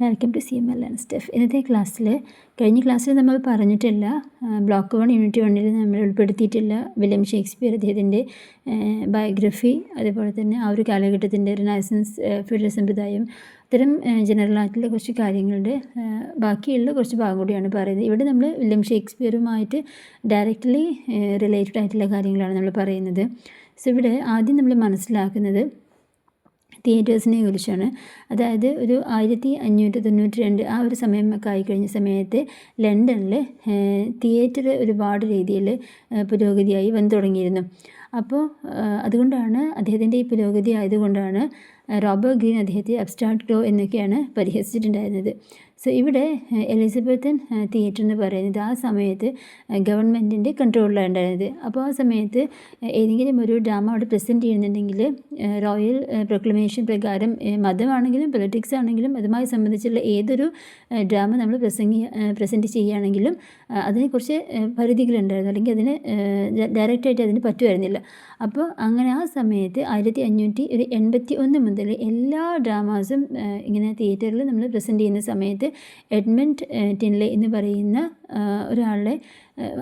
Welcome to CML learn stuff. ഇന്നത്തെ ക്ലാസ്സിൽ കഴിഞ്ഞ ക്ലാസ്സിൽ നമ്മൾ പറഞ്ഞിട്ടില്ല, ബ്ലോക്ക് 1 യൂണിറ്റ് 1 നമ്മൾ ഉൾപ്പെടുത്തിയിട്ടില്ല വില്യം ഷേക്സ്പിയർ, അദ്ദേഹത്തിൻ്റെ ബയോഗ്രഫി, അതുപോലെ തന്നെ ആ ഒരു കാലഘട്ടത്തിൻ്റെ റിനൈസൻസ് ഫെഡറൽ സമ്പ്രദായം, അത്തരം ജനറലായിട്ടുള്ള കുറച്ച് കാര്യങ്ങളുടെ ബാക്കിയുള്ള കുറച്ച് ഭാഗം കൂടിയാണ് പറയുന്നത്. ഇവിടെ നമ്മൾ വില്യം ഷേക്സ്പിയറുമായിട്ട് ഡയറക്റ്റ്ലി റിലേറ്റഡ് ആയിട്ടുള്ള കാര്യങ്ങളാണ് നമ്മൾ പറയുന്നത്. സോ ഇവിടെ ആദ്യം നമ്മൾ മനസ്സിലാക്കുന്നത് തിയേറ്റേഴ്സിനെ കുറിച്ചാണ്. അതായത് ഒരു 1592 ആ ഒരു സമയമൊക്കെ ആയിക്കഴിഞ്ഞ സമയത്ത് ലണ്ടനിൽ തിയേറ്റർ ഒരുപാട് രീതിയിൽ പുരോഗതിയായി വന്നു തുടങ്ങിയിരുന്നു. അപ്പോൾ അതുകൊണ്ടാണ് അദ്ദേഹത്തിൻ്റെ ഈ പുരോഗതി ആയതുകൊണ്ടാണ് റോബർട്ട് ഗ്രീൻ അദ്ദേഹത്തെ അബ്സ്ട്രാക്ട് ഗ്രോ എന്നൊക്കെയാണ് പരിഹസിച്ചിട്ടുണ്ടായിരുന്നത്. സോ ഇവിടെ എലിസബത്തൻ തിയേറ്റർ എന്ന് പറയുന്നത് ആ സമയത്ത് ഗവൺമെൻറ്റിൻ്റെ കൺട്രോളിലാണ് ഉണ്ടായിരുന്നത്. അപ്പോൾ ആ സമയത്ത് ഏതെങ്കിലും ഒരു ഡ്രാമ അവിടെ പ്രസൻറ്റ് ചെയ്യുന്നുണ്ടെങ്കിൽ റോയൽ പ്രൊക്ലമേഷൻ പ്രകാരം മതമാണെങ്കിലും പൊളിറ്റിക്സ് ആണെങ്കിലും അതുമായി സംബന്ധിച്ചുള്ള ഏതൊരു ഡ്രാമ നമ്മൾ പ്രസൻറ്റ് ചെയ്യുകയാണെങ്കിലും അതിനെക്കുറിച്ച് പരിധികളുണ്ടായിരുന്നു, അല്ലെങ്കിൽ അതിന് ഡയറക്റ്റായിട്ട് അതിന് പറ്റുമായിരുന്നില്ല. അപ്പോൾ അങ്ങനെ ആ സമയത്ത് 1581 മുതൽ എല്ലാ ഡ്രാമാസും ഇങ്ങനെ തിയേറ്ററിൽ നമ്മൾ പ്രസൻറ്റ് ചെയ്യുന്ന സമയത്ത് എഡ്മണ്ട് ടിൻലെ എന്ന് പറയുന്ന ഒരാളുടെ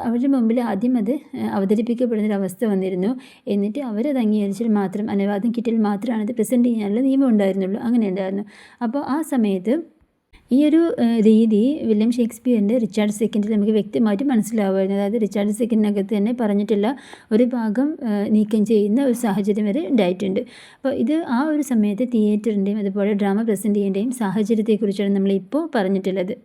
അവരുടെ മുമ്പിൽ ആദ്യം അത് അവതരിപ്പിക്കപ്പെടുന്നൊരവസ്ഥ വന്നിരുന്നു. എന്നിട്ട് അവരത് അംഗീകരിച്ചാൽ മാത്രം, അനുവാദം കിട്ടിയാൽ മാത്രമാണ് അത് പ്രസൻറ്റ് ചെയ്യാനുള്ള നിയമം ഉണ്ടായിരുന്നുള്ളൂ. അങ്ങനെ ഉണ്ടായിരുന്നു. അപ്പോൾ ആ സമയത്ത് ഈ ഒരു രീതി വില്യം ഷേക്സ്പിയറിൻ്റെ റിച്ചാർഡ് സെക്കൻഡിൽ നമുക്ക് വ്യക്തമായിട്ട് മനസ്സിലാവുമായിരുന്നു. അതായത് റിച്ചാർഡ് സെക്കൻഡിനകത്ത് തന്നെ പറഞ്ഞിട്ടുള്ള ഒരു ഭാഗം നീക്കം ചെയ്യുന്ന ഒരു സാഹചര്യം വരെ ഉണ്ടായിട്ടുണ്ട്. അപ്പോൾ ഇത് ആ ഒരു സമയത്ത് തിയേറ്ററിൻ്റെയും അതുപോലെ ഡ്രാമ പ്രസൻറ്റ് ചെയ്യേണ്ടയും സാഹചര്യത്തെക്കുറിച്ചാണ് നമ്മളിപ്പോൾ പറഞ്ഞിട്ടുള്ളത്.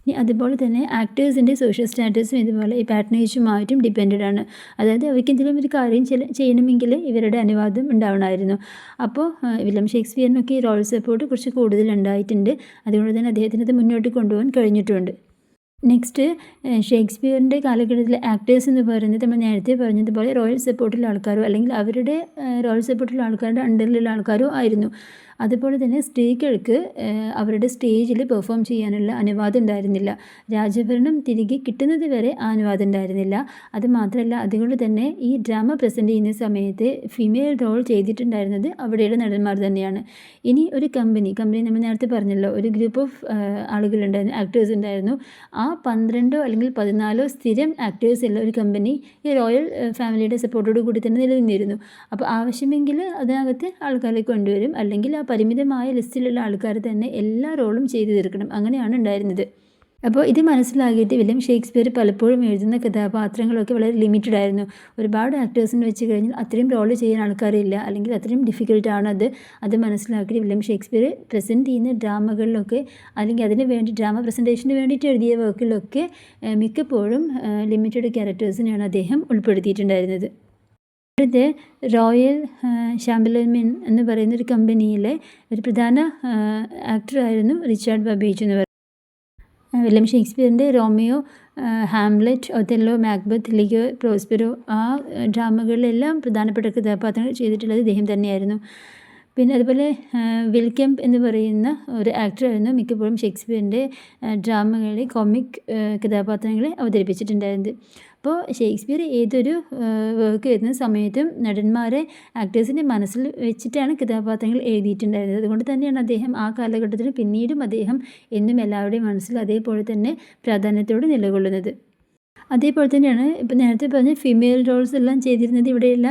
ഇനി അതുപോലെ തന്നെ ആക്ടേഴ്സിൻ്റെ സോഷ്യൽ സ്റ്റാറ്റസും ഇതുപോലെ ഈ പാട്രനേജുമായിട്ടും ഡിപ്പെൻഡഡ് ആണ്. അതായത് അവർക്ക് എന്തെങ്കിലും ഒരു കാര്യം ചെയ്യണമെങ്കിൽ ഇവരുടെ അനുവാദം ഉണ്ടാവണമായിരുന്നു. അപ്പോൾ വില്യം ഷേക്സ്പിയറിനൊക്കെ ഈ റോൾ സപ്പോർട്ട് കുറച്ച് കൂടുതൽ ഉണ്ടായിട്ടുണ്ട്. അതുകൊണ്ട് തന്നെ അദ്ദേഹത്തിന് അത് മുന്നോട്ട് കൊണ്ടുപോകാൻ കഴിഞ്ഞിട്ടുണ്ട്. നെക്സ്റ്റ്, ഷേക്സ്പിയറിൻ്റെ കാലഘട്ടത്തിലെ ആക്ടേഴ്സ് എന്ന് പറയുന്നത് നമ്മൾ നേരത്തെ പറഞ്ഞതുപോലെ റോയൽ സപ്പോർട്ടുള്ള ആൾക്കാരോ അല്ലെങ്കിൽ അവരുടെ റോയൽ സപ്പോർട്ടുള്ള ആൾക്കാരുടെ അണ്ടറിലുള്ള ആൾക്കാരോ ആയിരുന്നു. അതുപോലെ തന്നെ സ്ത്രീകൾക്ക് അവരുടെ സ്റ്റേജിൽ പെർഫോം ചെയ്യാനുള്ള അനുവാദം ഉണ്ടായിരുന്നില്ല. രാജഭരണം തിരികെ കിട്ടുന്നത് വരെ ആ അനുവാദം ഉണ്ടായിരുന്നില്ല. അതുമാത്രമല്ല, അതുകൊണ്ട് തന്നെ ഈ ഡ്രാമ പ്രസൻറ്റ് ചെയ്യുന്ന സമയത്ത് ഫീമെയിൽ റോൾ ചെയ്തിട്ടുണ്ടായിരുന്നത് അവിടെയുള്ള നടന്മാർ തന്നെയാണ്. ഇനി ഒരു കമ്പനി നമ്മൾ നേരത്തെ പറഞ്ഞല്ലോ, ഒരു ഗ്രൂപ്പ് ഓഫ് ആളുകളുണ്ടായിരുന്നു, ആക്ടേഴ്സ് ഉണ്ടായിരുന്നു. ആ 12 അല്ലെങ്കിൽ 14 സ്ഥിരം ആക്ടേഴ്സുള്ള ഒരു കമ്പനി ഈ റോയൽ ഫാമിലിയുടെ സപ്പോർട്ടോട് കൂടി തന്നെ നിലനിന്നിരുന്നു. അപ്പോൾ ആവശ്യമെങ്കിൽ അതിനകത്ത് ആൾക്കാരെ കൊണ്ടുവരും, അല്ലെങ്കിൽ ആ പരിമിതമായ ലിസ്റ്റിലുള്ള ആൾക്കാർ തന്നെ എല്ലാ റോളും ചെയ്തു തീർക്കണം. അങ്ങനെയാണ് ഉണ്ടായിരുന്നത്. അപ്പോൾ ഇത് മനസ്സിലാക്കിയിട്ട് വില്യം ഷേക്സ്പിയർ പലപ്പോഴും എഴുതുന്ന കഥാപാത്രങ്ങളൊക്കെ വളരെ ലിമിറ്റഡ് ആയിരുന്നു. ഒരുപാട് ആക്ടേഴ്സിന് വെച്ച് കഴിഞ്ഞാൽ അത്രയും റോള് ചെയ്യാൻ ആൾക്കാരില്ല, അല്ലെങ്കിൽ അത്രയും ഡിഫിക്കൽട്ടാണ് അത് മനസ്സിലാക്കിയിട്ട് വില്യം ഷേക്സ്പിയർ പ്രസൻറ്റ് ചെയ്യുന്ന ഡ്രാമകളിലൊക്കെ, അല്ലെങ്കിൽ അതിന് വേണ്ടി ഡ്രാമ പ്രസൻറ്റേഷന് വേണ്ടിയിട്ട് എഴുതിയ വർക്കിലൊക്കെ മിക്കപ്പോഴും ലിമിറ്റഡ് ക്യാരക്ടേഴ്സിനെയാണ് അദ്ദേഹം ഉൾപ്പെടുത്തിയിട്ടുണ്ടായിരുന്നത്. ഇവിടുത്തെ റോയൽ ഷാംബർലൈൻ എന്ന് പറയുന്ന ഒരു കമ്പനിയിലെ ഒരു പ്രധാന ആക്ടറായിരുന്നു റിച്ചാർഡ് ബബേജ് എന്ന് പറയുന്നത്. വില്യം ഷേക്സ്പിയറിൻ്റെ Romeo, Hamlet, Othello, Macbeth, Lear, Prospero ആ ഡ്രാമകളിലെല്ലാം പ്രധാനപ്പെട്ട കഥാപാത്രങ്ങൾ ചെയ്തിട്ടുള്ളത് ഇദ്ദേഹം തന്നെയായിരുന്നു. പിന്നെ അതുപോലെ വിൽകെംപ് എന്ന് പറയുന്ന ഒരു ആക്ടറായിരുന്നു മിക്കപ്പോഴും ഷേക്സ്പിയറിൻ്റെ ഡ്രാമകളിലെ കോമിക് കഥാപാത്രങ്ങളെ അവതരിപ്പിച്ചിട്ടുണ്ടായിരുന്നത്. അപ്പോൾ ഷേക്സ്പിയർ ഏതൊരു വർക്ക് എഴുതുന്ന സമയത്തും നടന്മാരെ ആക്ടേഴ്സിൻ്റെ മനസ്സിൽ വെച്ചിട്ടാണ് കഥാപാത്രങ്ങൾ എഴുതിയിട്ടുണ്ടായിരുന്നത്. അതുകൊണ്ട് തന്നെയാണ് അദ്ദേഹം ആ കാലഘട്ടത്തിൽ പിന്നീടും അദ്ദേഹം എന്നും എല്ലാവരുടെയും മനസ്സിൽ അതേപോലെ തന്നെ പ്രാധാന്യത്തോടെ നിലകൊള്ളുന്നത്. അതേപോലെ തന്നെയാണ് ഇപ്പോൾ നേരത്തെ പറഞ്ഞ ഫീമെയിൽ റോൾസ് എല്ലാം ചെയ്തിരുന്നത് ഇവിടെയുള്ള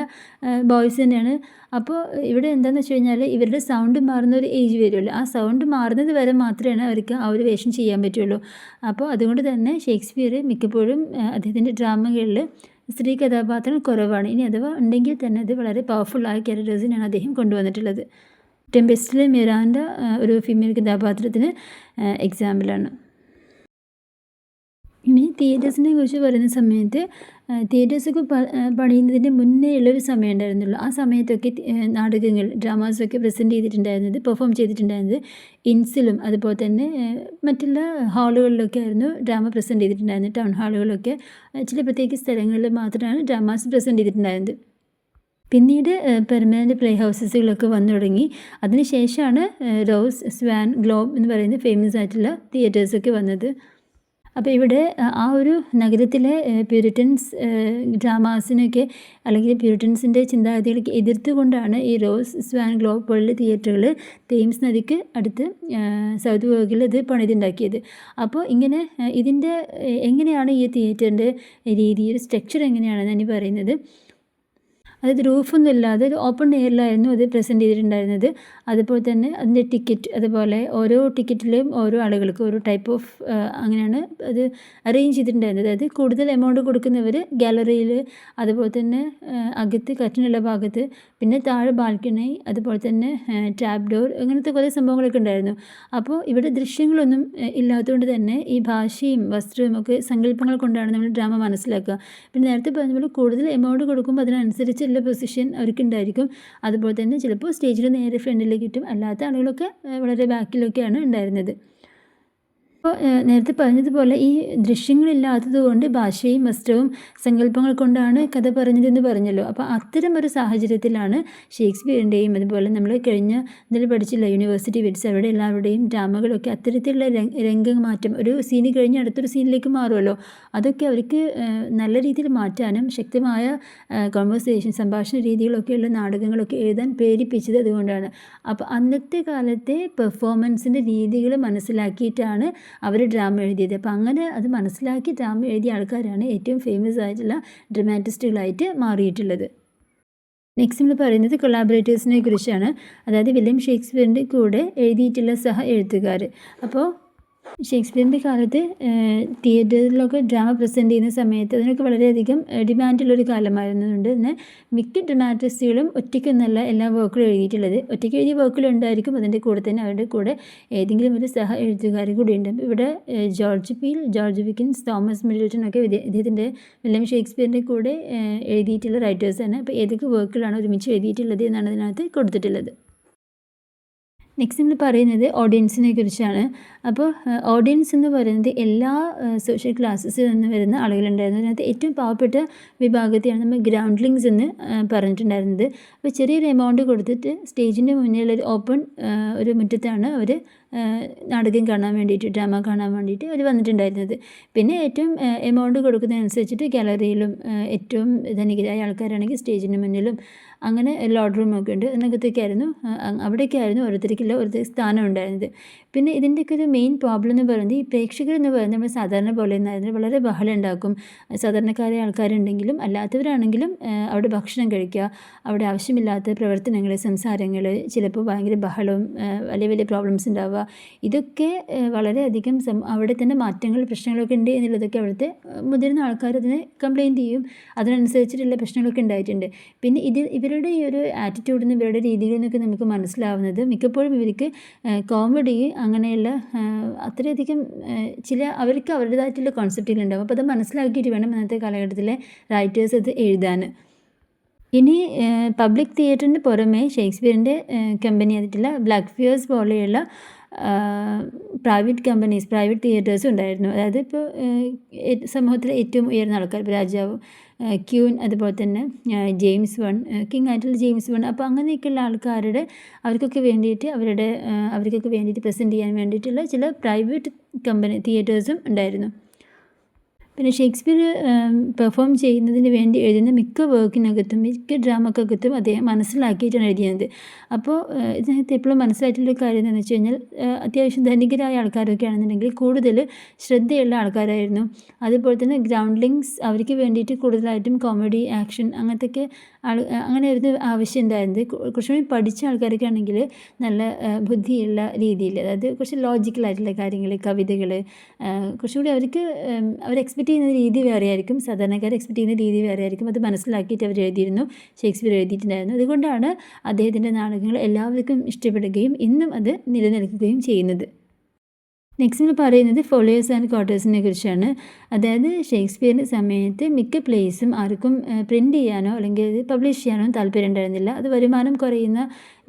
ബോയ്സ് തന്നെയാണ്. അപ്പോൾ ഇവിടെ എന്താണെന്ന് വെച്ച് കഴിഞ്ഞാൽ ഇവരുടെ സൗണ്ട് മാറുന്ന ഒരു ഏജ് വരുമല്ലോ, ആ സൗണ്ട് മാറുന്നത് വരെ മാത്രമേ അവർക്ക് ആ ഒരു വേഷം ചെയ്യാൻ പറ്റുള്ളൂ. അപ്പോൾ അതുകൊണ്ട് തന്നെ ഷേക്സ്പിയർ മിക്കപ്പോഴും അദ്ദേഹത്തിൻ്റെ ഡ്രാമകളിൽ സ്ത്രീ കഥാപാത്രങ്ങൾ കുറവാണ്. ഇനി അഥവാ ഉണ്ടെങ്കിൽ തന്നെ അത് വളരെ പവർഫുള്ളായ ക്യാരക്ടേഴ്സിനാണ് അദ്ദേഹം കൊണ്ടുവന്നിട്ടുള്ളത്. ടെമ്പെസ്റ്റിലെ മിറാൻഡ ഒരു ഫീമെയിൽ കഥാപാത്രത്തിന് എക്സാമ്പിളാണ്. ഇനി തിയേറ്റേഴ്സിനെ കുറിച്ച് പറയുന്ന സമയത്ത് തിയേറ്റേഴ്സൊക്കെ പണിയുന്നതിന് മുന്നേ ഉള്ളൊരു സമയം ഉണ്ടായിരുന്നുള്ളൂ. ആ സമയത്തൊക്കെ നാടകങ്ങൾ, ഡ്രാമാസൊക്കെ പ്രസൻറ്റ് ചെയ്തിട്ടുണ്ടായിരുന്നത്, പെർഫോം ചെയ്തിട്ടുണ്ടായിരുന്നത് ഇൻസിലും അതുപോലെ തന്നെ മറ്റുള്ള ഹാളുകളിലൊക്കെ ആയിരുന്നു ഡ്രാമ പ്രസൻറ്റ് ചെയ്തിട്ടുണ്ടായിരുന്നത്. ടൗൺ ഹാളുകളിലൊക്കെ ചില പ്രത്യേക സ്ഥലങ്ങളിൽ മാത്രമാണ് ഡ്രാമാസ് പ്രസൻറ്റ് ചെയ്തിട്ടുണ്ടായിരുന്നത്. പിന്നീട് പെർമനൻറ്റ് പ്ലേ ഹൗസസുകളൊക്കെ വന്നു തുടങ്ങി. അതിനുശേഷമാണ് റോസ്, സ്വാൻ, ഗ്ലോബ് എന്ന് പറയുന്ന ഫേമസ് ആയിട്ടുള്ള തിയേറ്റേഴ്സൊക്കെ വന്നത്. അപ്പോൾ ഇവിടെ ആ ഒരു നഗരത്തിലെ പ്യൂരിറ്റൻസ് ഡ്രാമാസിനൊക്കെ അല്ലെങ്കിൽ പ്യൂരിറ്റൻസിൻ്റെ ചിന്താഗതികൾക്ക് എതിർത്തുകൊണ്ടാണ് ഈ റോസ് സ്വാൻ ഗ്ലോബ് പോലുള്ള തിയേറ്ററുകൾ തേംസ് നദിക്ക് അടുത്ത് സൗത്ത് വർക്കിൽ ഇത് പണിതുണ്ടാക്കിയത്. അപ്പോൾ ഇങ്ങനെ ഇതിൻ്റെ എങ്ങനെയാണ് ഈ തിയേറ്ററിൻ്റെ രീതി, ഒരു സ്ട്രക്ചർ എങ്ങനെയാണെന്ന് ഞാൻ പറയുന്നത്. അതായത് റൂഫൊന്നും ഇല്ലാതെ ഒരു ഓപ്പൺ എയറിലായിരുന്നു അത് പ്രസൻറ്റ് ചെയ്തിട്ടുണ്ടായിരുന്നത്. അതുപോലെ തന്നെ അതിൻ്റെ ടിക്കറ്റ്, അതുപോലെ ഓരോ ടിക്കറ്റിലെയും ഓരോ ആളുകൾക്ക് ഓരോ ടൈപ്പ് ഓഫ് അങ്ങനെയാണ് അത് അറേഞ്ച് ചെയ്തിട്ടുണ്ടായിരുന്നത്. അതായത് കൂടുതൽ എമൗണ്ട് കൊടുക്കുന്നവർ ഗാലറിയിൽ, അതുപോലെ തന്നെ അകത്ത് കർട്ടനുള്ള ഭാഗത്ത്, പിന്നെ താഴെ ബാൽക്കണി, അതുപോലെ തന്നെ ട്രാപ്പ് ഡോർ, അങ്ങനത്തെ കുറേ സംഭവങ്ങളൊക്കെ ഉണ്ടായിരുന്നു. അപ്പോൾ ഇവിടെ ദൃശ്യങ്ങളൊന്നും ഇല്ലാത്തതുകൊണ്ട് തന്നെ ഈ ഭാഷയും വസ്ത്രവും ഒക്കെ സങ്കല്പങ്ങൾ കൊണ്ടാണ് നമ്മൾ ഡ്രാമ മനസ്സിലാക്കുക. പിന്നെ നേരത്തെ പറഞ്ഞ പോലെ കൂടുതൽ എമൗണ്ട് കൊടുക്കുമ്പോൾ അതിനനുസരിച്ചുള്ള പൊസിഷൻ അവർക്കുണ്ടായിരിക്കും. അതുപോലെ തന്നെ ചിലപ്പോൾ സ്റ്റേജിൽ നേരെ ഫ്രണ്ടിലേക്ക് കിട്ടും, അല്ലാത്ത ആളുകളൊക്കെ വളരെ ബാക്കിലൊക്കെയാണ് ഉണ്ടായിരുന്നത്. അപ്പോൾ നേരത്തെ പറഞ്ഞതുപോലെ ഈ ദൃശ്യങ്ങളില്ലാത്തത് കൊണ്ട് ഭാഷയും വസ്ത്രവും സങ്കല്പങ്ങൾ കൊണ്ടാണ് കഥ പറഞ്ഞതെന്ന് പറഞ്ഞല്ലോ. അപ്പോൾ അത്തരം ഒരു സാഹചര്യത്തിലാണ് ഷേക്സ്പിയറിൻ്റെയും അതുപോലെ നമ്മൾ കഴിഞ്ഞ ഇതിൽ പഠിച്ചില്ല യൂണിവേഴ്സിറ്റി വിറ്റ്സ്, അവിടെ എല്ലാവരുടെയും ഡ്രാമകളൊക്കെ അത്തരത്തിലുള്ള രംഗമാറ്റം, ഒരു സീന് കഴിഞ്ഞ് അടുത്തൊരു സീനിലേക്ക് മാറുമല്ലോ, അതൊക്കെ അവർക്ക് നല്ല രീതിയിൽ മാറ്റാനും ശക്തമായ കോൺവെർസേഷൻ, സംഭാഷണ രീതികളൊക്കെയുള്ള നാടകങ്ങളൊക്കെ എഴുതാൻ പ്രേരിപ്പിച്ചത് അതുകൊണ്ടാണ്. അപ്പോൾ അന്നത്തെ കാലത്തെ പെർഫോമൻസിൻ്റെ രീതികൾ മനസ്സിലാക്കിയിട്ടാണ് അവർ ഡ്രാമ എഴുതിയത്. അപ്പോൾ അങ്ങനെ അത് മനസ്സിലാക്കി ഡ്രാമ എഴുതിയ ആൾക്കാരാണ് ഏറ്റവും ഫേമസ് ആയിട്ടുള്ള ഡ്രമാറ്റിസ്റ്റുകളായിട്ട് മാറിയിട്ടുള്ളത്. നെക്സ്റ്റ് നമ്മൾ പറയുന്നത് കൊളാബറേറ്റേഴ്സിനെ കുറിച്ചാണ്. അതായത് വില്യം ഷേക്സ്പിയറിൻ്റെ കൂടെ എഴുതിയിട്ടുള്ള സഹ എഴുത്തുകാർ. അപ്പോൾ ഷേക്സ്പിയറിൻ്റെ കാലത്ത് തിയേറ്ററിലൊക്കെ ഡ്രാമ പ്രസൻറ്റ് ചെയ്യുന്ന സമയത്ത് അതിനൊക്കെ വളരെയധികം ഡിമാൻഡുള്ളൊരു കാലമായിരുന്നുണ്ട്. തന്നെ മിക്ക ഡ്രമാറ്റിസ്റ്റുകളും ഒറ്റയ്ക്കൊന്നല്ല എല്ലാ വർക്കുകളും എഴുതിയിട്ടുള്ളത്. ഒറ്റയ്ക്ക് എഴുതിയ വർക്കുകളുണ്ടായിരിക്കും, അതിൻ്റെ കൂടെ തന്നെ അവരുടെ കൂടെ ഏതെങ്കിലും ഒരു സഹ എഴുത്തുകാർ കൂടി ഉണ്ട്. ഇവിടെ George Peele, George Wilkins, Thomas Middleton ഒക്കെ ഇദ്ദേഹത്തിൻ്റെ വില്യം ഷേക്സ്പിയറിൻ്റെ കൂടെ എഴുതിയിട്ടുള്ള റൈറ്റേഴ്സാണ്. അപ്പോൾ ഏതൊക്കെ വർക്കുകളാണ് ഒരുമിച്ച് എഴുതിയിട്ടുള്ളത് എന്നാണ് അതിനകത്ത് കൊടുത്തിട്ടുള്ളത്. നെക്സ്റ്റ് നമ്മൾ പറയുന്നത് ഓഡിയൻസിനെ കുറിച്ചാണ്. അപ്പോൾ ഓഡിയൻസ് എന്ന് പറയുന്നത് എല്ലാ സോഷ്യൽ ക്ലാസ്സസിൽ നിന്ന് വരുന്ന ആളുകളുണ്ടായിരുന്നു. അതിനകത്ത് ഏറ്റവും പാവപ്പെട്ട വിഭാഗത്തെയാണ് നമ്മൾ ഗ്രൗണ്ട്ലിങ്സ് എന്ന് പറഞ്ഞിട്ടുണ്ടായിരുന്നത്. അപ്പോൾ ചെറിയൊരു എമൗണ്ട് കൊടുത്തിട്ട് സ്റ്റേജിൻ്റെ മുന്നിലുള്ള ഒരു ഓപ്പൺ ഒരു മുറ്റത്താണ് അവർ നാടകം കാണാൻ വേണ്ടിയിട്ട്, ഡ്രാമ കാണാൻ വേണ്ടിയിട്ട് അവർ വന്നിട്ടുണ്ടായിരുന്നത്. പിന്നെ ഏറ്റവും എമൗണ്ട് കൊടുക്കുന്നതനുസരിച്ചിട്ട് ഗാലറിയിലും, ഏറ്റവും ധനികരായ ആൾക്കാരാണെങ്കിൽ സ്റ്റേജിന് മുന്നിലും, അങ്ങനെ ലോഡ് റൂമൊക്കെ ഉണ്ട്, അതിനകത്തൊക്കെയായിരുന്നു അവിടെയൊക്കെയായിരുന്നു ഓരോരുത്തർക്കുള്ള ഒരു സ്ഥാനം ഉണ്ടായിരുന്നത്. പിന്നെ ഇതിൻ്റെയൊക്കെ ഒരു മെയിൻ പ്രോബ്ലം എന്ന് പറയുന്നത് ഈ പ്രേക്ഷകർ എന്ന് പറയുന്നത് നമ്മൾ സാധാരണ പോലെ ഒന്നായിരുന്നു, വളരെ ബഹളം ഉണ്ടാക്കും. സാധാരണക്കാരായ ആൾക്കാരുണ്ടെങ്കിലും അല്ലാത്തവരാണെങ്കിലും അവിടെ ഭക്ഷണം കഴിക്കുക, അവിടെ ആവശ്യമില്ലാത്ത പ്രവർത്തനങ്ങൾ, സംസാരങ്ങൾ, ചിലപ്പോൾ ഭയങ്കര ബഹളവും വലിയ വലിയ പ്രോബ്ലംസ് ഉണ്ടാവുക, ഇതൊക്കെ വളരെയധികം അവിടെ തന്നെ മാറ്റങ്ങൾ, പ്രശ്നങ്ങളൊക്കെ ഉണ്ട് എന്നുള്ളതൊക്കെ അവിടുത്തെ മുതിർന്ന ആൾക്കാർ അതിനെ കംപ്ലയിൻറ്റ് ചെയ്യും. അതിനനുസരിച്ചിട്ടുള്ള പ്രശ്നങ്ങളൊക്കെ ഉണ്ടായിട്ടുണ്ട്. പിന്നെ ഇവരുടെ ഈ ഒരു ആറ്റിറ്റ്യൂഡിൽ നിന്ന്, ഇവരുടെ രീതികളിൽ നിന്നൊക്കെ നമുക്ക് മനസ്സിലാവുന്നത് മിക്കപ്പോഴും ഇവർക്ക് കോമഡി അങ്ങനെയുള്ള അത്രയധികം അവർക്ക് അവരുടേതായിട്ടുള്ള കോൺസെപ്റ്റുകളുണ്ടാവും. അപ്പോൾ അത് മനസ്സിലാക്കിയിട്ട് വേണം ഇന്നത്തെ കാലഘട്ടത്തിലെ റൈറ്റേഴ്സ് അത് എഴുതാൻ. ഇനി പബ്ലിക് തിയേറ്ററിന് പുറമെ ഷേക്സ്പിയറിൻ്റെ കമ്പനി ആയിട്ടുള്ള ബ്ലാക്ക് ഫിയേഴ്സ് പോലെയുള്ള പ്രൈവറ്റ് കമ്പനീസ്, പ്രൈവറ്റ് തിയേറ്റേഴ്സും ഉണ്ടായിരുന്നു. അതായത് ഇപ്പോൾ സമൂഹത്തിലെ ഏറ്റവും ഉയർന്ന ആൾക്കാർ, രാജാവ്, ക്യൂൻ, അതുപോലെ തന്നെ ജെയിംസ് വൺ, കിങ് ആയിട്ടുള്ള ജെയിംസ് വൺ, അപ്പോൾ അങ്ങനെയൊക്കെയുള്ള ആൾക്കാരുടെ അവർക്കൊക്കെ വേണ്ടിയിട്ട് പ്രസൻറ്റ് ചെയ്യാൻ വേണ്ടിയിട്ടുള്ള ചില പ്രൈവറ്റ് കമ്പനി തിയേറ്റേഴ്സും ഉണ്ടായിരുന്നു. പിന്നെ ഷേക്സ്പിയർ പെർഫോം ചെയ്യുന്നതിന് വേണ്ടി എഴുതുന്ന മിക്ക വർക്കിനകത്തും, മിക്ക ഡ്രാമക്കകത്തും അദ്ദേഹം മനസ്സിലാക്കിയിട്ടാണ് എഴുതിയത്. അപ്പോൾ ഇതിനകത്ത് എപ്പോഴും മനസ്സിലായിട്ടുള്ള കാര്യം എന്താണെന്ന് വെച്ച് കഴിഞ്ഞാൽ അത്യാവശ്യം ധനികരായ ആൾക്കാരൊക്കെ ആണെന്നുണ്ടെങ്കിൽ കൂടുതൽ ശ്രദ്ധയുള്ള ആൾക്കാരായിരുന്നു. അതുപോലെ തന്നെ ഗ്രൗണ്ട്ലിങ്സ്, അവർക്ക് വേണ്ടിയിട്ട് കൂടുതലായിട്ടും കോമഡി, ആക്ഷൻ അങ്ങനത്തെയൊക്കെ അങ്ങനെ ഒരു ആവശ്യം ഉണ്ടായിരുന്നത്. കുറച്ചുകൂടി പഠിച്ച ആൾക്കാരൊക്കെ ആണെങ്കിൽ നല്ല ബുദ്ധിയുള്ള രീതിയിൽ, അതായത് കുറച്ച് ലോജിക്കലായിട്ടുള്ള കാര്യങ്ങൾ, കവിതകൾ, കുറച്ചുകൂടി അവർ എക്സ്പെക്റ്റ് ചെയ്യുന്ന രീതി വേറെ ആയിരിക്കും, സാധാരണക്കാർ എക്സ്പെക്റ്റ് ചെയ്യുന്ന രീതി വേറെ ആയിരിക്കും. അത് മനസ്സിലാക്കിയിട്ട് അവർ എഴുതിയിരുന്നു, ഷേക്സ്പിയർ എഴുതിയിട്ടുണ്ടായിരുന്നു. അതുകൊണ്ടാണ് അദ്ദേഹത്തിൻ്റെ നാടകങ്ങൾ എല്ലാവർക്കും ഇഷ്ടപ്പെടുകയും ഇന്നും അത് നിലനിൽക്കുകയും ചെയ്യുന്നത്. നെക്സ്റ്റ് നമ്മൾ പറയുന്നത് ഫോളോവേഴ്സ് ആൻഡ് ക്വാർട്ടേഴ്സിനെ കുറിച്ചാണ്. അതായത് ഷേക്സ്പിയറിൻ്റെ സമയത്ത് മിക്ക പ്ലേസും ആർക്കും പ്രിൻറ്റ് ചെയ്യാനോ അല്ലെങ്കിൽ അത് പബ്ലിഷ് ചെയ്യാനോ താല്പര്യം ഉണ്ടായിരുന്നില്ല. അത് വരുമാനം കുറയുന്ന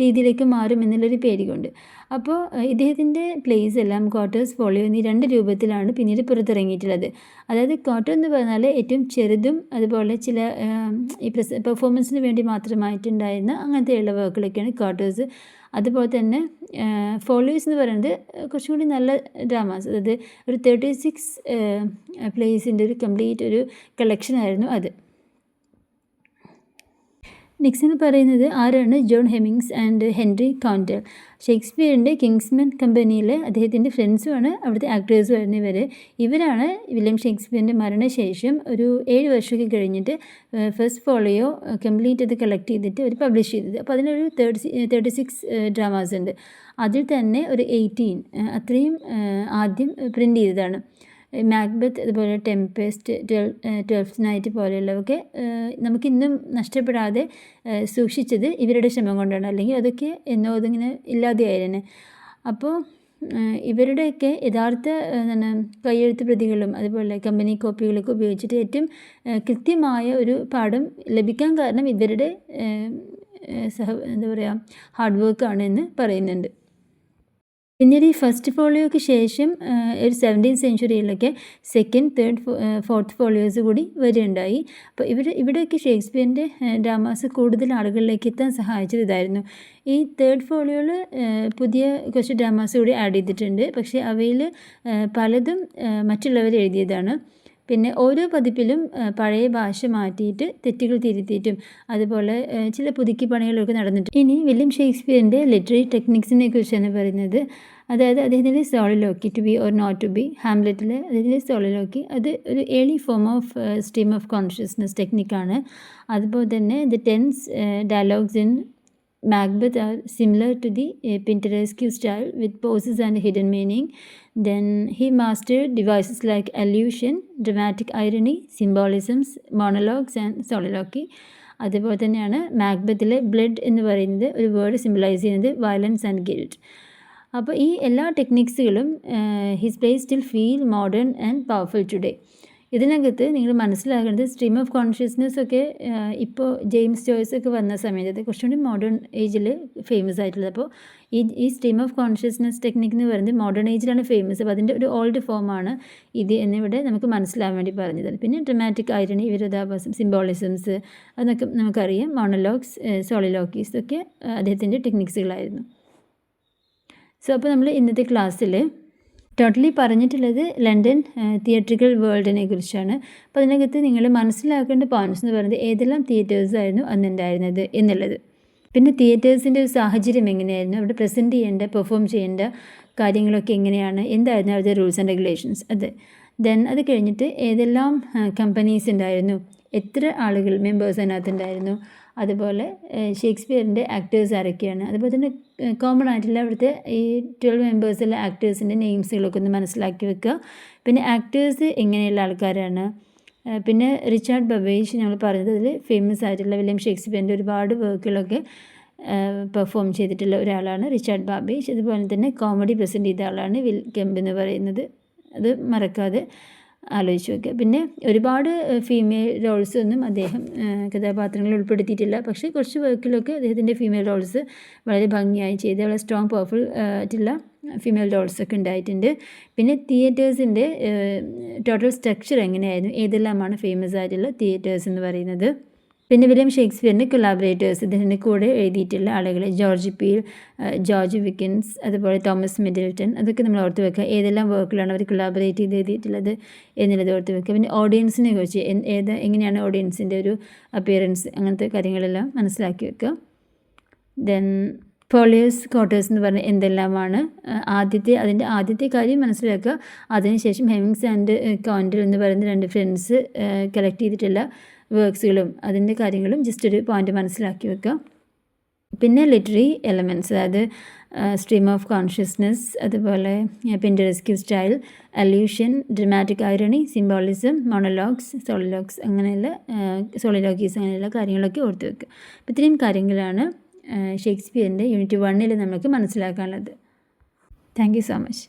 രീതിയിലേക്ക് മാറും എന്നുള്ളൊരു പേടി കൊണ്ട്. അപ്പോൾ ഇദ്ദേഹത്തിൻ്റെ പ്ലേസ് എല്ലാം ക്വാർട്ടേഴ്സ്, ഫോളിയോ എന്നീ 2 രൂപത്തിലാണ് പിന്നീട് പുറത്തിറങ്ങിയിട്ടുള്ളത്. അതായത് ക്വാർട്ടർ എന്ന് പറഞ്ഞാൽ ഏറ്റവും ചെറുതും അതുപോലെ ചില ഈ പെർഫോമൻസിന് വേണ്ടി മാത്രമായിട്ടുണ്ടായിരുന്ന അങ്ങനത്തെയുള്ള വർക്കുകളൊക്കെയാണ് ക്വാർട്ടേഴ്സ്. അതുപോലെ തന്നെ ഫോളിയോസ് എന്ന് പറയുന്നത് കുറച്ചും കൂടി നല്ല ഡ്രാമാസ്, അതായത് ഒരു 36 പ്ലേസിൻ്റെ ഒരു കംപ്ലീറ്റ് ഒരു കളക്ഷനായിരുന്നു അത്. നെക്സ്റ്റ് എന്ന് പറയുന്നത് ആരാണ്? John Heminges and Henry Condell. ഷേക്സ്പിയറിൻ്റെ കിങ്സ്മാൻ കമ്പനിയിലെ അദ്ദേഹത്തിൻ്റെ ഫ്രണ്ട്സുമാണ്, അവിടുത്തെ ആക്ടേഴ്സും ആയിരുന്നു ഇവർ. ഇവരാണ് വില്യം ഷേക്സ്പിയറിൻ്റെ മരണശേഷം ഒരു 7 വർഷമൊക്കെ കഴിഞ്ഞിട്ട് ഫസ്റ്റ് ഫോളിയോ കംപ്ലീറ്റ് അത് കളക്ട് ചെയ്തിട്ട് അവർ പബ്ലിഷ് ചെയ്തത്. അപ്പോൾ അതിനൊരു 36 ഡ്രാമാസ് ഉണ്ട്. അതിൽ തന്നെ ഒരു 18 അത്രയും ആദ്യം പ്രിൻ്റ് ചെയ്തതാണ്. മാക്ബത്ത്, അതുപോലെ ടെംപെസ്റ്റ്, 12th നൈറ്റ് പോലെയുള്ളതൊക്കെ നമുക്കിന്നും നഷ്ടപ്പെടാതെ സൂക്ഷിച്ചത് ഇവരുടെ ശ്രമം കൊണ്ടാണ്. അല്ലെങ്കിൽ അതൊക്കെ എന്നോ അതിങ്ങനെ ഇല്ലാതെയായിരുന്നു. അപ്പോൾ ഇവരുടെയൊക്കെ യഥാർത്ഥ എന്താണ് കയ്യെഴുത്ത് പ്രതികളും അതുപോലെ കമ്പനി കോപ്പികളൊക്കെ ഉപയോഗിച്ചിട്ട് ഏറ്റവും കൃത്യമായ ഒരു പാഠം ലഭിക്കാൻ കാരണം ഇവരുടെ എന്താ പറയുക ഹാർഡ് വർക്കാണ് എന്ന് പറയുന്നുണ്ട്. പിന്നീട് ഈ ഫസ്റ്റ് ഫോളിയോയ്ക്ക് ശേഷം ഒരു 17th സെഞ്ച്വറിയിലൊക്കെ 2nd, 3rd, 4th folios കൂടി വരികയുണ്ടായി. അപ്പോൾ ഇവിടെയൊക്കെ ഷേക്സ്പിയറിൻ്റെ ഡ്രാമാസ് കൂടുതൽ ആളുകളിലേക്ക് എത്താൻ സഹായിച്ചത് ഇതായിരുന്നു. ഈ 3rd ഫോളിയോയിൽ പുതിയ കുറച്ച് ഡ്രാമാസ് കൂടി ആഡ് ചെയ്തിട്ടുണ്ട്. പക്ഷേ അവയിൽ പലതും മറ്റുള്ളവർ എഴുതിയതാണ്. പിന്നെ ഓരോ പതിപ്പിലും പഴയ ഭാഷ മാറ്റിയിട്ട് തെറ്റുകൾ തിരുത്തിയിട്ടും അതുപോലെ ചില പുതുക്കി പണികളൊക്കെ നടന്നിട്ടുണ്ട്. ഇനി വില്യം ഷേക്സ്പിയറിൻ്റെ ലിറ്റററി ടെക്നിക്സിനെ കുറിച്ചാണ് പറയുന്നത്. അതായത് അദ്ദേഹത്തിൻ്റെ soliloquy, to be or not to be, ഹാംലെറ്റിലെ അദ്ദേഹത്തിൻ്റെ സോളിലോക്കി അത് ഒരു early form of stream of consciousness ടെക്നിക്കാണ്. അതുപോലെ തന്നെ the tense dialogues in Macbeth are similar to the Pintoresque style with poses and hidden meaning. Then he mastered devices like allusion, dramatic irony, symbolisms, monologues and soliloquy. അതുപോലെ തന്നെയാണ് മാക്ബത്തിലെ blood എന്ന് പറയുന്നത് ഒരു word symbolize ചെയ്യുന്നത് violence and guilt. അപ്പോൾ ഈ എല്ലാ ടെക്നിക്സുകളും his play still feel modern and powerful today. ഇതിനകത്ത് നിങ്ങൾ മനസ്സിലാക്കേണ്ടത് സ്ട്രീം ഓഫ് കോൺഷ്യസ്നെസ് ഒക്കെ ഇപ്പോൾ ജെയിംസ് ജോയ്സ് ഒക്കെ വന്ന സമയത്ത് കുറച്ചുകൂടി മോഡേൺ ഏജിൽ ഫേമസ് ആയിട്ടുള്ളത്. അപ്പോൾ ഈ സ്ട്രീം ഓഫ് കോൺഷ്യസ്നെസ് ടെക്നിക്ക് എന്ന് പറയുന്നത് മോഡേൺ ഏജിലാണ് ഫേമസ്. അപ്പോൾ അതിൻ്റെ ഒരു ഓൾഡ് ഫോമാണ് ഇത് എന്നിവിടെ നമുക്ക് മനസ്സിലാവാൻ വേണ്ടി പറഞ്ഞത്. പിന്നെ ഡ്രമാറ്റിക് ഐറണി, വിരോധാഭാസം, സിംബോളിസംസ് അതൊക്കെ നമുക്കറിയാം. മോണോലോഗ്സ്, സോളിലോക്കീസ് ഒക്കെ അദ്ദേഹത്തിൻ്റെ ടെക്നിക്സുകളായിരുന്നു. സോ അപ്പോൾ നമ്മൾ ഇന്നത്തെ ക്ലാസ്സിൽ ടോട്ടലി പറഞ്ഞിട്ടുള്ളത് ലണ്ടൻ തിയേറ്ററിക്കൽ വേൾഡിനെ കുറിച്ചാണ്. അപ്പോൾ അതിനകത്ത് നിങ്ങൾ മനസ്സിലാക്കേണ്ട പോയിൻറ്റ്സ് എന്ന് പറയുന്നത് ഏതെല്ലാം തിയേറ്റേഴ്സായിരുന്നു അന്നുണ്ടായിരുന്നത് എന്നുള്ളത്. പിന്നെ തിയേറ്റേഴ്സിൻ്റെ ഒരു സാഹചര്യം എങ്ങനെയായിരുന്നു, അവിടെ പ്രസൻറ്റ് ചെയ്യേണ്ട പെർഫോം ചെയ്യേണ്ട കാര്യങ്ങളൊക്കെ എങ്ങനെയാണ്, എന്തായിരുന്നു അവരുടെ റൂൾസ് ആൻഡ് റെഗുലേഷൻസ് അത്. ദെൻ അത് കഴിഞ്ഞിട്ട് ഏതെല്ലാം കമ്പനീസ് ഉണ്ടായിരുന്നു, എത്ര ആളുകൾ മെമ്പേഴ്സ് അതിനകത്തുണ്ടായിരുന്നു, അതുപോലെ ഷേക്സ്പിയറിൻ്റെ ആക്ടേഴ്സ് ആരൊക്കെയാണ്, അതുപോലെ തന്നെ കോമൺ ആയിട്ടുള്ള അവിടുത്തെ ഈ 12 മെമ്പേഴ്സിലെ ആക്ടേഴ്സിൻ്റെ നെയിംസുകളൊക്കെ ഒന്ന് മനസ്സിലാക്കി വെക്കുക. പിന്നെ ആക്ടേഴ്സ് എങ്ങനെയുള്ള ആൾക്കാരാണ്. പിന്നെ റിച്ചാർഡ് ബബേജ് നമ്മൾ പറഞ്ഞത് അതിൽ ഫേമസ് ആയിട്ടുള്ള വില്യം ഷേക്സ്പിയറിൻ്റെ ഒരുപാട് വർക്കുകളൊക്കെ പെർഫോം ചെയ്തിട്ടുള്ള ഒരാളാണ് റിച്ചാർഡ് ബാബേജ്. അതുപോലെ തന്നെ കോമഡി പ്രസൻറ്റ് ചെയ്ത ആളാണ് വിൽ കെമ്പ് എന്ന് പറയുന്നത്. അത് മറക്കാതെ ആലോചിച്ച് വയ്ക്കുക. പിന്നെ ഒരുപാട് ഫീമെയിൽ റോൾസ് ഒന്നും അദ്ദേഹം കഥാപാത്രങ്ങളിൽ ഉൾപ്പെടുത്തിയിട്ടില്ല. പക്ഷേ കുറച്ച് വർക്കിലൊക്കെ അദ്ദേഹത്തിൻ്റെ ഫീമെയിൽ റോൾസ് വളരെ ഭംഗിയായി ചെയ്ത് വളരെ സ്ട്രോങ് പവർഫുൾ ആയിട്ടുള്ള ഫീമെയിൽ റോൾസൊക്കെ ഉണ്ടായിട്ടുണ്ട്. പിന്നെ തിയേറ്റേഴ്സിൻ്റെ ടോട്ടൽ സ്ട്രക്ചർ എങ്ങനെയായിരുന്നു, ഏതെല്ലാമാണ് ഫേമസ് ആയിട്ടുള്ള തിയേറ്റേഴ്സ് എന്ന് പറയുന്നത്. പിന്നെ വില്യം ഷേക്സ്പിയറിൻ്റെ കൊളാബറേറ്റേഴ്സ്, ഇദ്ദേഹത്തിൻ്റെ കൂടെ എഴുതിയിട്ടുള്ള ആളുകൾ ജോർജ് പീൽ, ജോർജ് വിക്കിൻസ്, അതുപോലെ തോമസ് മിഡിൽട്ടൺ, അതൊക്കെ നമ്മൾ ഓർത്ത് വെക്കുക. ഏതെല്ലാം വർക്കിലാണ് അവർ കൊളാബറേറ്റ് ചെയ്ത് എഴുതിയിട്ടുള്ളത് എന്നുള്ളത് ഓർത്ത് വെക്കുക. പിന്നെ ഓഡിയൻസിനെ കുറിച്ച് എങ്ങനെയാണ് ഓഡിയൻസിൻ്റെ ഒരു അപ്പിയറൻസ്, അങ്ങനത്തെ കാര്യങ്ങളെല്ലാം മനസ്സിലാക്കി വെക്കുക. ദെൻ ഫോളിയോസ് ക്വാർട്ടേഴ്സ് എന്ന് പറഞ്ഞാൽ എന്തെല്ലാമാണ്, അതിൻ്റെ ആദ്യത്തെ കാര്യം മനസ്സിലാക്കുക. അതിനുശേഷം ഹെമിങ്സ് ആൻഡ് കോണ്ടൽ എന്ന് പറയുന്ന 2 ഫ്രണ്ട്സ് കളക്ട് ചെയ്തിട്ടുള്ള വർക്ക്സുകളും അതിൻ്റെ കാര്യങ്ങളും ജസ്റ്റ് ഒരു പോയിൻ്റ് മനസ്സിലാക്കി വെക്കുക. പിന്നെ ലിറ്റററി എലമെൻറ്റ്സ്, അതായത് സ്ട്രീം ഓഫ് കോൺഷ്യസ്നെസ്, അതുപോലെ picturesque style, allusion, dramatic irony, symbolism, monologues, soliloquies, അങ്ങനെയുള്ള സോളിലോഗീസ് അങ്ങനെയുള്ള കാര്യങ്ങളൊക്കെ ഓർത്ത് വെക്കുക. അപ്പോൾ ഇത്രയും കാര്യങ്ങളാണ് ഷേക്സ്പിയറിൻ്റെ യൂണിറ്റ് 1 നമുക്ക് മനസ്സിലാക്കാനുള്ളത്. Thank you so much.